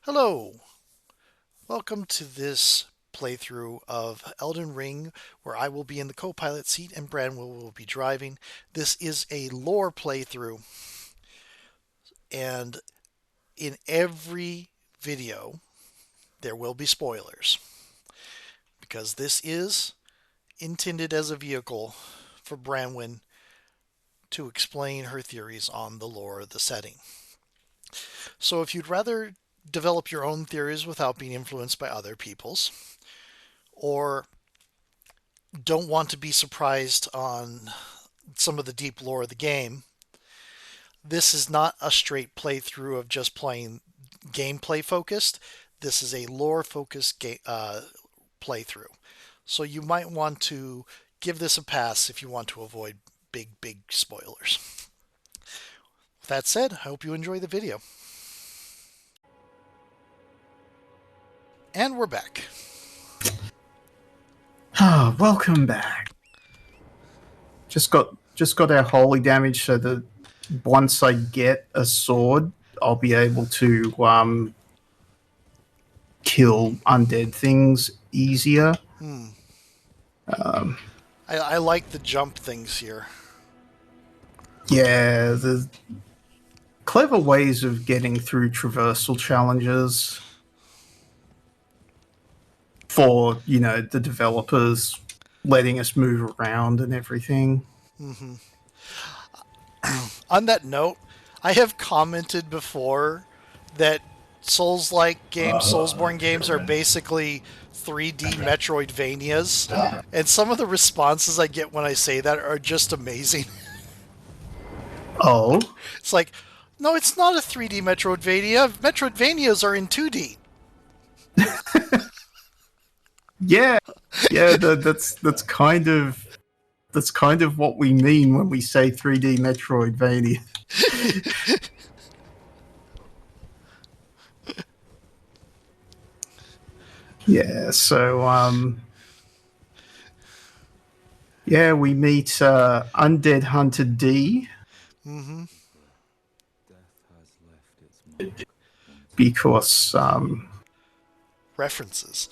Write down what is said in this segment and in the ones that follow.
Hello, welcome to this playthrough of Elden Ring, where I will be in the co-pilot seat and Branwen will be driving. This is a lore playthrough, and in every video there will be spoilers, because this is intended as a vehicle for Branwen to explain her theories on the lore of the setting. So if you'd rather develop your own theories without being influenced by other people's, or don't want to be surprised on some of the deep lore of the game, this is not a straight playthrough of just playing gameplay focused. This is a lore focused playthrough. So you might want to give this a pass if you want to avoid big spoilers. With that said, I hope you enjoy the video. And we're back. Welcome back. Just got our holy damage so that once I get a sword, I'll be able to kill undead things easier. I like the jump things here. Yeah, the clever ways of getting through traversal challenges for, the developers letting us move around and everything. On that note, I have commented before that Souls-like games, Soulsborne games, are basically 3D Metroidvanias, and some of the responses I get when I say that are just amazing. Oh, It's like, no, it's not a 3D Metroidvania. Metroidvanias are in 2D. yeah, yeah. That's kind of what we mean when we say 3D Metroidvania. Yeah, so yeah, we meet Undead Hunter D Mm-hmm. because References.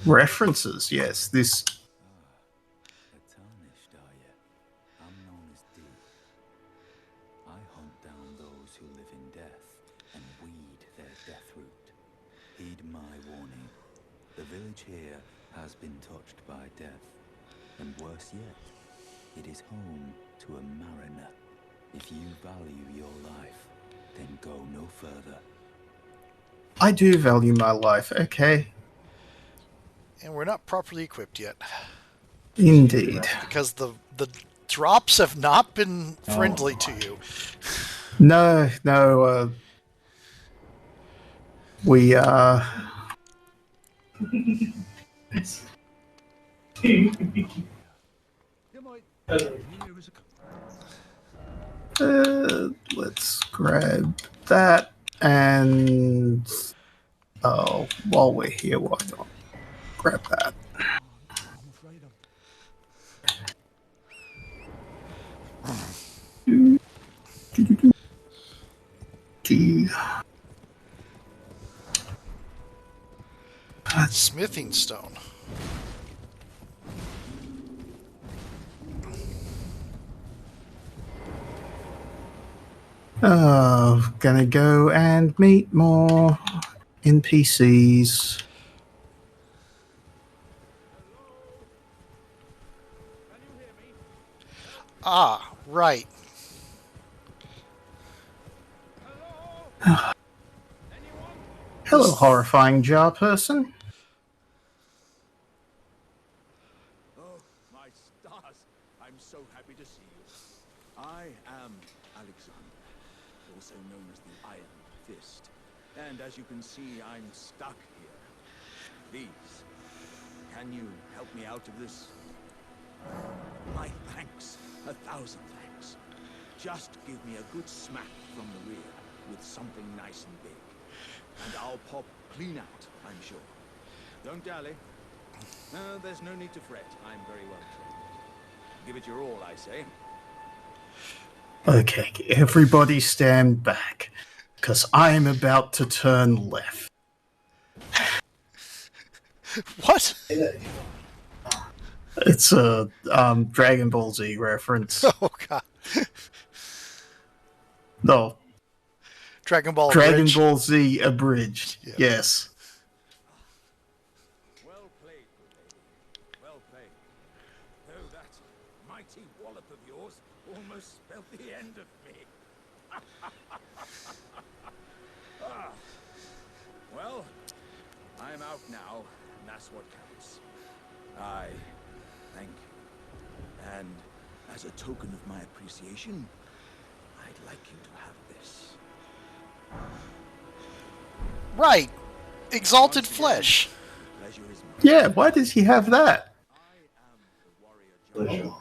references. Yes, this. Tarnished, are you? I'm known as D. I hunt down those who live in death and weed their death root. Heed my warning. The village here has been touched by death, and worse yet, it is home to a mariner. If you value your life, then go no further. I do value my life. Okay, And we're not properly equipped yet, indeed. because the drops have not been friendly to you. No, no. We let's grab that and while we're here, why not grab that? Smithing stone. Gonna go and meet more NPCs. Ah, right. Hello, horrifying jar person. Oh, my stars! I'm so happy to see you. I am Alexander, also known as the Iron Fist. And as you can see, I'm stuck here. Please, can you help me out of this? My thanks. 1,000 thanks. Just give me a good smack from the rear with something nice and big. And I'll pop clean out, I'm sure. Don't dally. No, there's no need to fret. I'm very well trained. Give it your all, I say. Okay, everybody stand back. Because I'm about to turn left. What? It's a Dragon Ball Z reference. Oh god. No, Dragon Ball Dragon Bridge. Ball Z abridged. Yeah. Yes. Well played, good lady. Well played. Though that mighty wallop of yours almost spelled the end of me. Well, I'm out now, and that's what counts. I thank you. And as a token of my appreciation, I'd like you to have this. Right. Exalted Once again, flesh. the pleasure is mine. Yeah, why does he have that? I am the warrior John Alexander.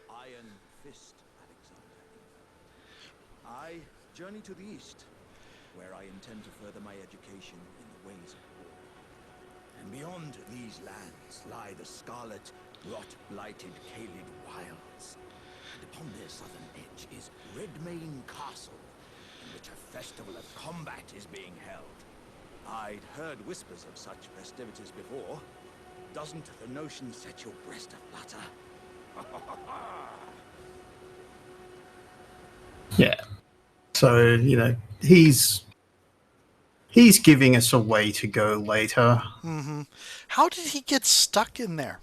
Iron Fist Alexander. I journey to the east, where I intend to further my education in the ways of war. And beyond these lands lie the scarlet, rot-blighted Caelid wilds. And upon their southern edge is Redmane Castle, in which a festival of combat is being held. I'd heard whispers of such festivities before. Doesn't the notion set your breast aflutter? Yeah. So, he's giving us a way to go later. How did he get stuck in there?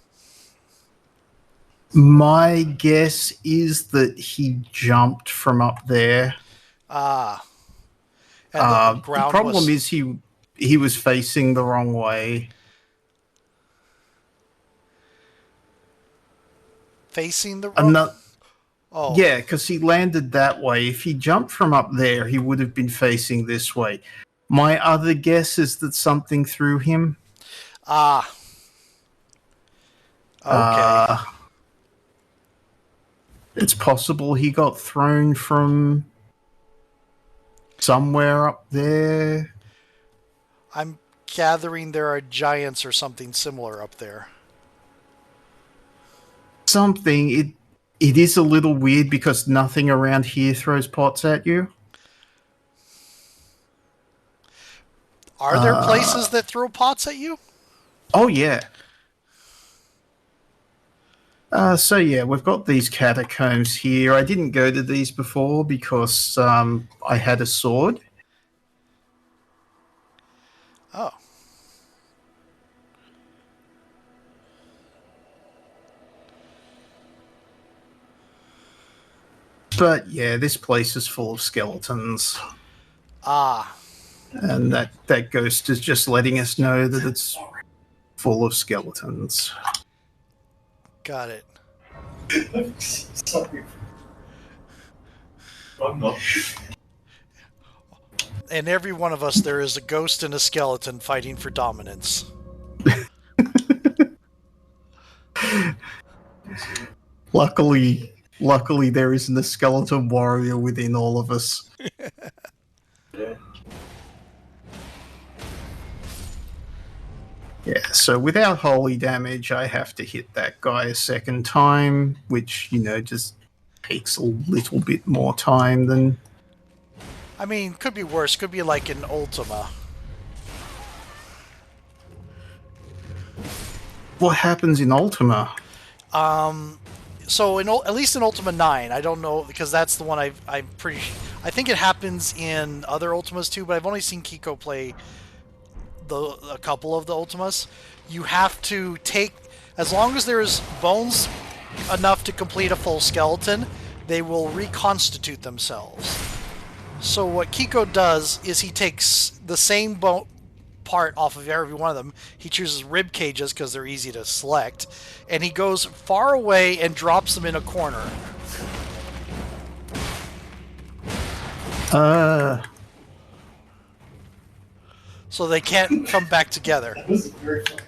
My guess is that he jumped from up there. Ah. And the ground The problem was is he was facing the wrong way. Oh. facing the Ano- Oh. Yeah, because he landed that way. If he jumped from up there, he would have been facing this way. My other guess is that something threw him. Ah. Okay. It's possible he got thrown from somewhere up there. I'm gathering there are giants or something similar up there. Something. It is a little weird because nothing around here throws pots at you. Are there places that throw pots at you? Oh, yeah. So, yeah, we've got these catacombs here. I didn't go to these before because I had a sword. Oh. But, yeah, this place is full of skeletons. Ah. And that ghost is just letting us know that it's full of skeletons. Got it. Sorry. I'm not. In every one of us, there is a ghost and a skeleton fighting for dominance. Luckily, there isn't a skeleton warrior within all of us. Yeah, so without holy damage, I have to hit that guy a second time, which, just takes a little bit more time than... I mean, could be worse. Could be like in Ultima. What happens in Ultima? So at least in Ultima 9, I don't know, because that's the one I'm pretty sure. I think it happens in other Ultimas too, but I've only seen Kiko play a couple of the Ultimas. You have to take, as long as there's bones enough to complete a full skeleton, they will reconstitute themselves. So what Kiko does is he takes the same bone part off of every one of them. He chooses rib cages because they're easy to select, and he goes far away and drops them in a corner. So they can't come back together. This is very fun.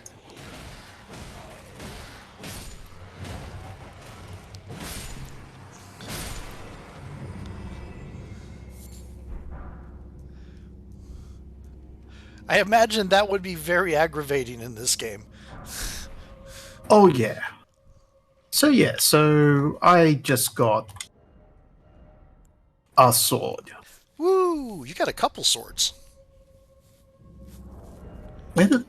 I imagine that would be very aggravating in this game. Oh, yeah. So I just got a sword. Ooh, you got a couple swords. Where did...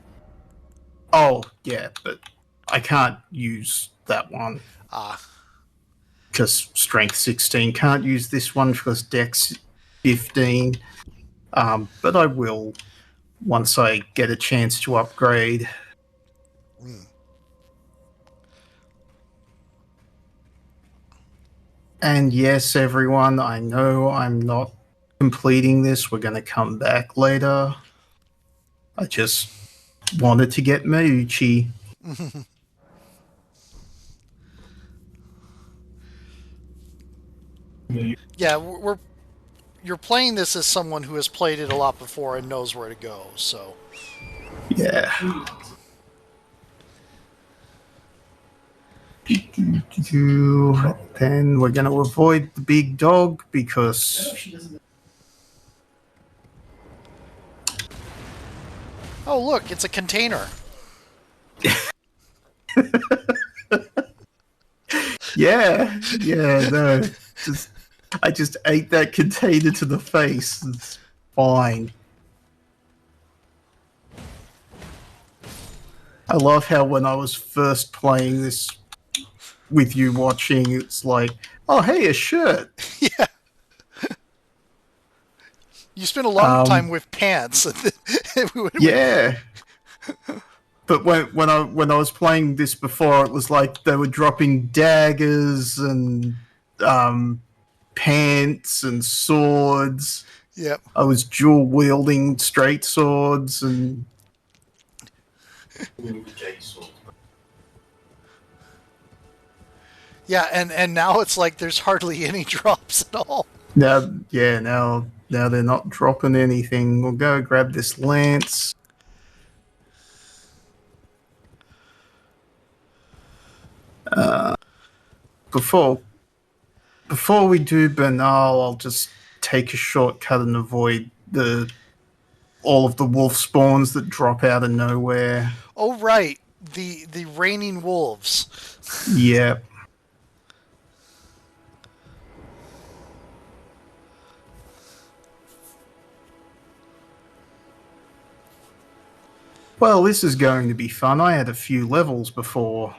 Oh, yeah, but I can't use that one Ah, because strength 16. Can't use this one because dex 15. But I will once I get a chance to upgrade. mm. And yes, everyone, I know I'm not completing this. We're going to come back later. I just wanted to get Mauchi. Yeah, you're playing this as someone who has played it a lot before and knows where to go. So Yeah. Then we're going to avoid the big dog because... oh, look, it's a container. Yeah, no. I just ate that container to the face. It's fine. I love how when I was first playing this with you watching, it's like, oh, hey, a shirt. Yeah. You spent a long time with pants. Yeah. But when I was playing this before, it was like they were dropping daggers and pants and swords. Yep. I was dual wielding straight swords and Yeah, and now it's like there's hardly any drops at all. now they're not dropping anything. We'll go grab this lance. Before we do Bernal, I'll just take a shortcut and avoid all of the wolf spawns that drop out of nowhere. Oh right, the raining wolves. Yeah. Well, this is going to be fun. I had a few levels before.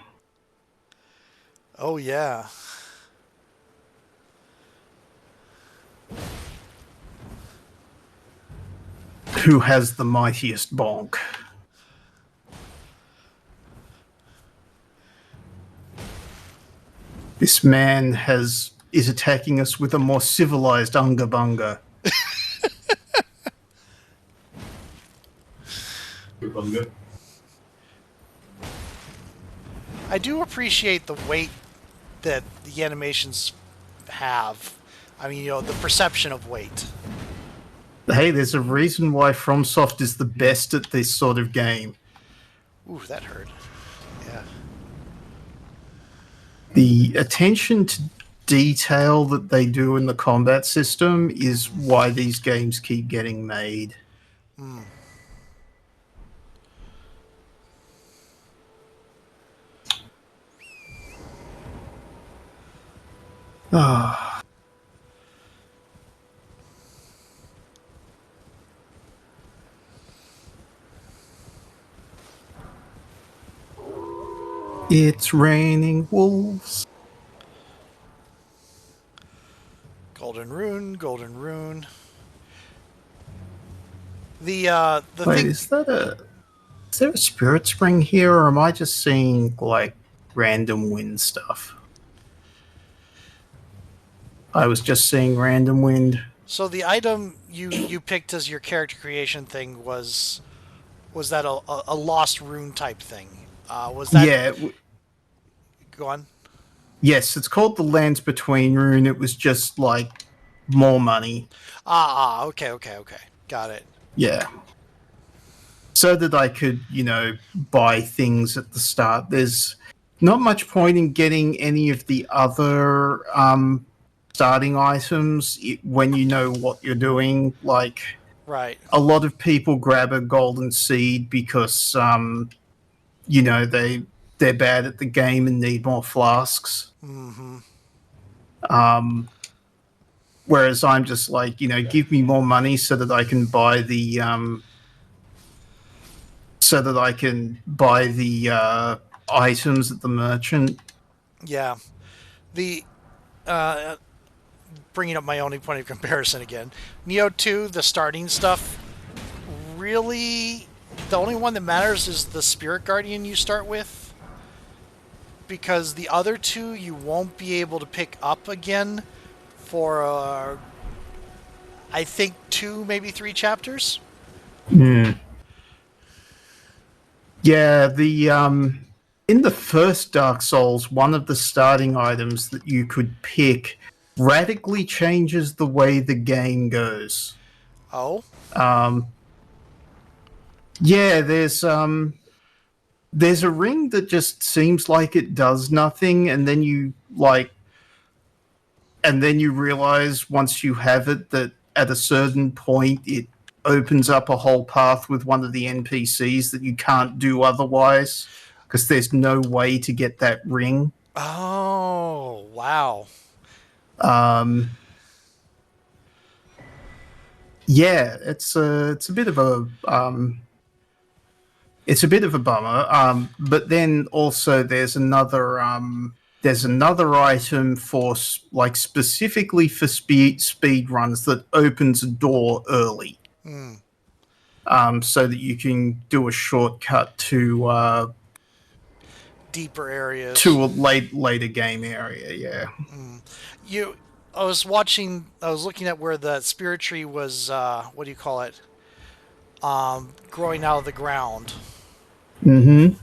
Oh yeah. Who has the mightiest bonk? This man is attacking us with a more civilized Unga Bunga. I do appreciate the weight that the animations have. I mean, the perception of weight. Hey, there's a reason why FromSoft is the best at this sort of game. Ooh, that hurt. Yeah. The attention to detail that they do in the combat system is why these games keep getting made. Ah. It's raining wolves. Golden rune, golden rune. The Wait, thing. is there a spirit spring here, or am I just seeing like random wind stuff? I was just seeing random wind. So the item you picked as your character creation thing was that a lost rune type thing? Was that? Yeah. Go on. Yes, it's called the Lands Between rune. It was just like more money. Okay. Got it. Yeah. So that I could, buy things at the start. There's not much point in getting any of the other starting items when you know what you're doing. Like, right. A lot of people grab a golden seed because, they're bad at the game and need more flasks. Mm-hmm. Whereas I'm just like, give me more money so that I can buy the items at the merchant. Yeah. The uh, bringing up my only point of comparison again. Neo 2, the starting stuff, really, the only one that matters is the Spirit Guardian you start with, because the other two you won't be able to pick up again for, I think, 2, maybe 3 chapters. Mm. Yeah, the in the first Dark Souls, one of the starting items that you could pick radically changes the way the game goes. Oh? Um, yeah, there's a ring that just seems like it does nothing, and then you realize once you have it that at a certain point it opens up a whole path with one of the NPCs that you can't do otherwise because there's no way to get that ring. Oh, wow. Um, yeah, it's a bit of a bummer. But then also there's another item for like specifically for speed runs that opens a door early, Hmm. so that you can do a shortcut Deeper areas. to a later game area. Yeah. You, I was looking at where the spirit tree was, what do you call it? Growing out of the ground. Mm-hmm.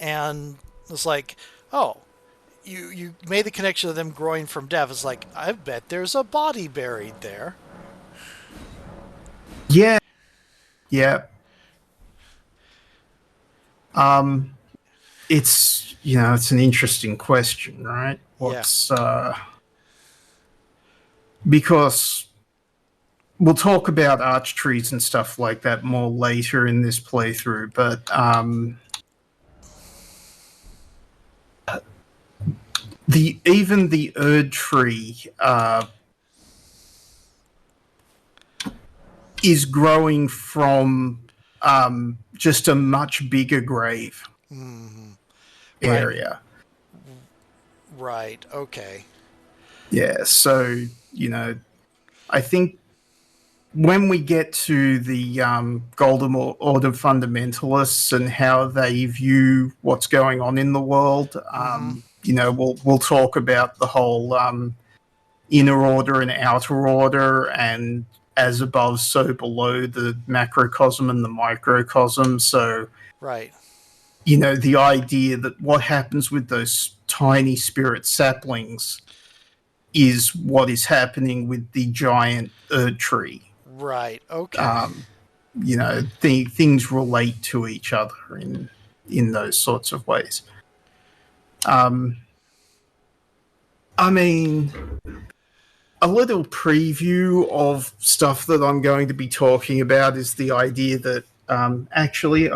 And it's like, oh, you made the connection of them growing from death. It's like, I bet there's a body buried there. Yeah. Yeah. It's an interesting question, right? Yeah. Because we'll talk about arch trees and stuff like that more later in this playthrough, but even the Erd tree is growing from just a much bigger grave area. Right. Okay. Yeah, so I think when we get to the Golden Order fundamentalists and how they view what's going on in the world, we'll talk about the whole inner order and outer order, and as above, so below, the macrocosm and the microcosm. So, Right. the idea that what happens with those tiny spirit saplings is what is happening with the giant Erd tree. Right. Okay. Things relate to each other in those sorts of ways. I mean, a little preview of stuff that I'm going to be talking about is the idea that actually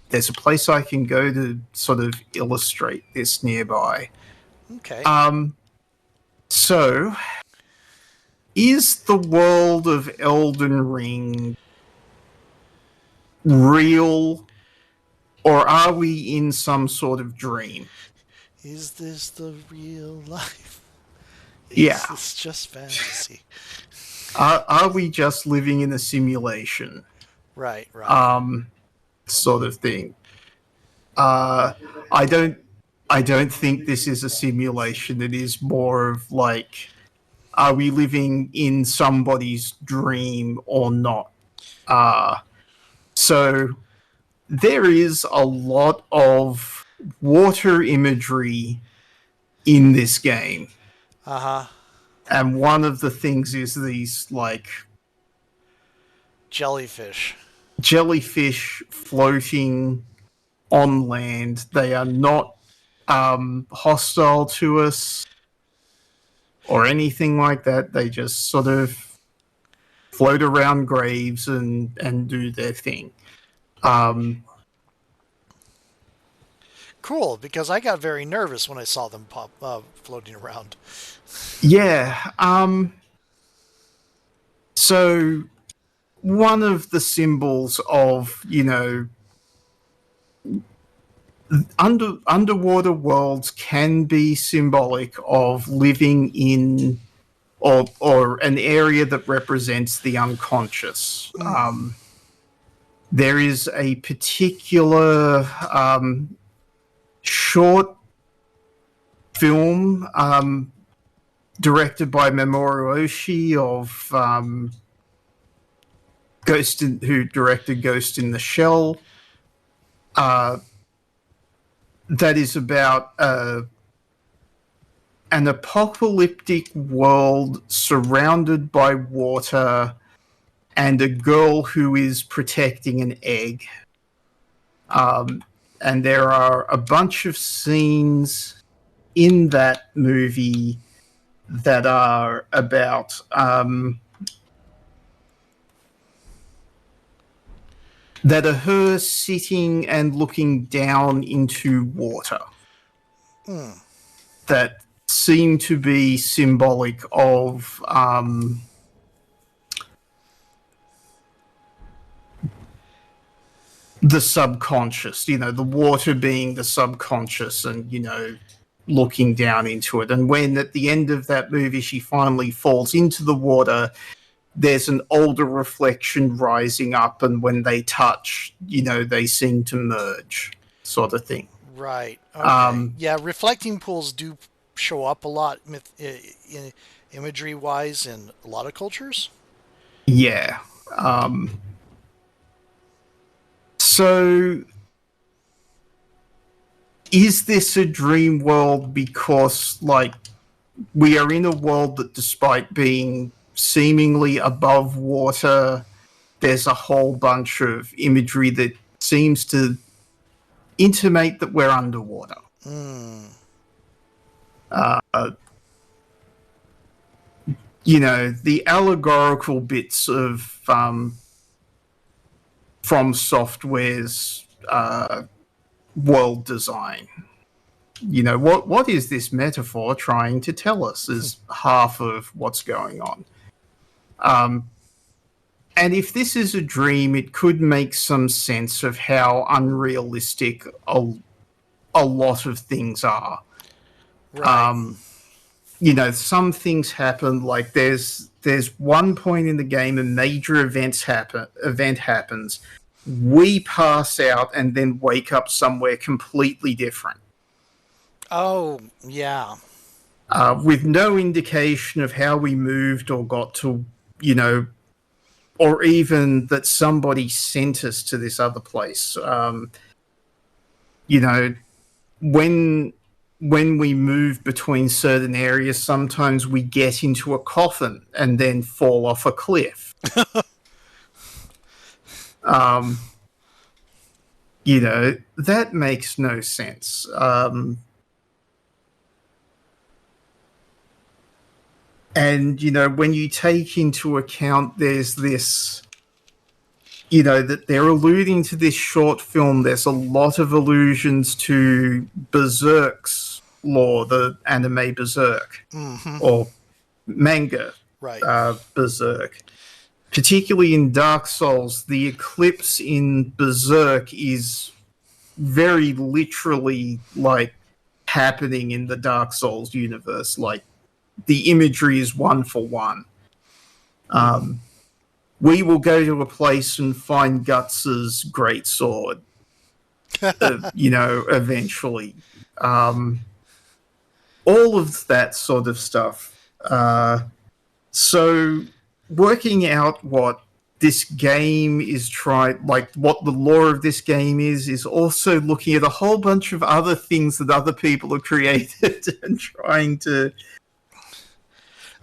there's a place I can go to sort of illustrate this nearby. Okay. So, is the world of Elden Ring real, or are we in some sort of dream? Is this the real life? Yeah. Is this just fantasy? Are we just living in a simulation? Right. Right. Sort of thing. I don't think this is a simulation. It is more of like, are we living in somebody's dream or not? So there is a lot of water imagery in this game. Uh-huh. And one of the things is these like Jellyfish. jellyfish floating on land. They are not hostile to us or anything like that. They just sort of float around graves and do their thing. Cool, because I got very nervous when I saw them floating around. Yeah. So one of the symbols of, underwater worlds can be symbolic of living in or an area that represents the unconscious. There is a particular short film directed by Mamoru Oshii of who directed Ghost in the Shell. That is about an apocalyptic world surrounded by water and a girl who is protecting an egg. And there are a bunch of scenes in that movie that are about that are her sitting and looking down into water that seem to be symbolic of the subconscious, the water being the subconscious and, looking down into it. And when at the end of that movie she finally falls into the water, there's an older reflection rising up, and when they touch, they seem to merge, sort of thing. Right. Okay. Yeah, reflecting pools do show up a lot imagery wise in a lot of cultures. Yeah. So is this a dream world because, we are in a world that, despite being seemingly above water, there's a whole bunch of imagery that seems to intimate that we're underwater? The allegorical bits of From Software's world design. What is this metaphor trying to tell us is half of what's going on. And if this is a dream, it could make some sense of how unrealistic a lot of things are. Right. Some things happen, like there's one point in the game a major event happens. We pass out and then wake up somewhere completely different. Oh, yeah. With no indication of how we moved or got to, or even that somebody sent us to this other place. When we move between certain areas, sometimes we get into a coffin and then fall off a cliff. That makes no sense. And, when you take into account there's this, that they're alluding to this short film, there's a lot of allusions to Berserk's lore, the anime Berserk, or manga Right. Berserk. Particularly in Dark Souls, the eclipse in Berserk is very literally, happening in the Dark Souls universe. The imagery is one for one. We will go to a place and find Guts's greatsword, eventually. All of that sort of stuff. So working out what this game is what the lore of this game is also looking at a whole bunch of other things that other people have created and trying to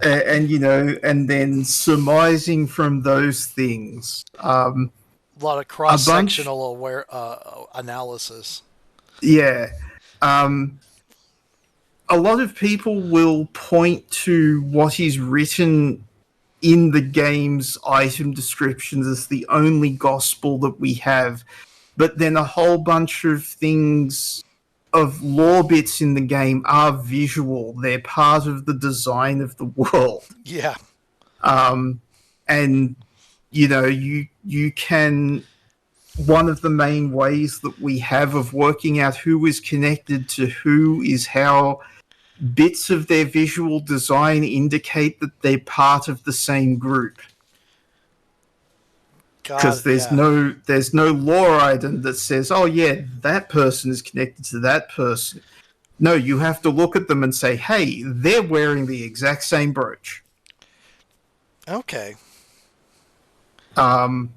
and then surmising from those things. A lot of cross-sectional analysis. Yeah. A lot of people will point to what is written in the game's item descriptions as the only gospel that we have, but then a whole bunch of things of lore bits in the game are visual. They're part of the design of the world. Yeah. And you can, one of the main ways that we have of working out who is connected to who is how bits of their visual design indicate that they're part of the same group. Because there's no lore item that says, oh yeah, that person is connected to that person. No, you have to look at them and say, hey, they're wearing the exact same brooch. Okay. That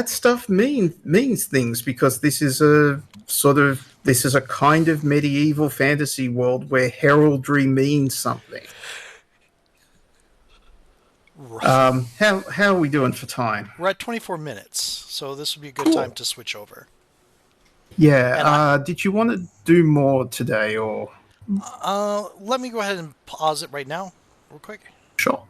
stuff means things, because this is a kind of medieval fantasy world where heraldry means something. Right. How are we doing for time? We're at 24 minutes, so this would be a good time to switch over. Yeah. Did you want to do more today, or? Let me go ahead and pause it right now, real quick. Sure.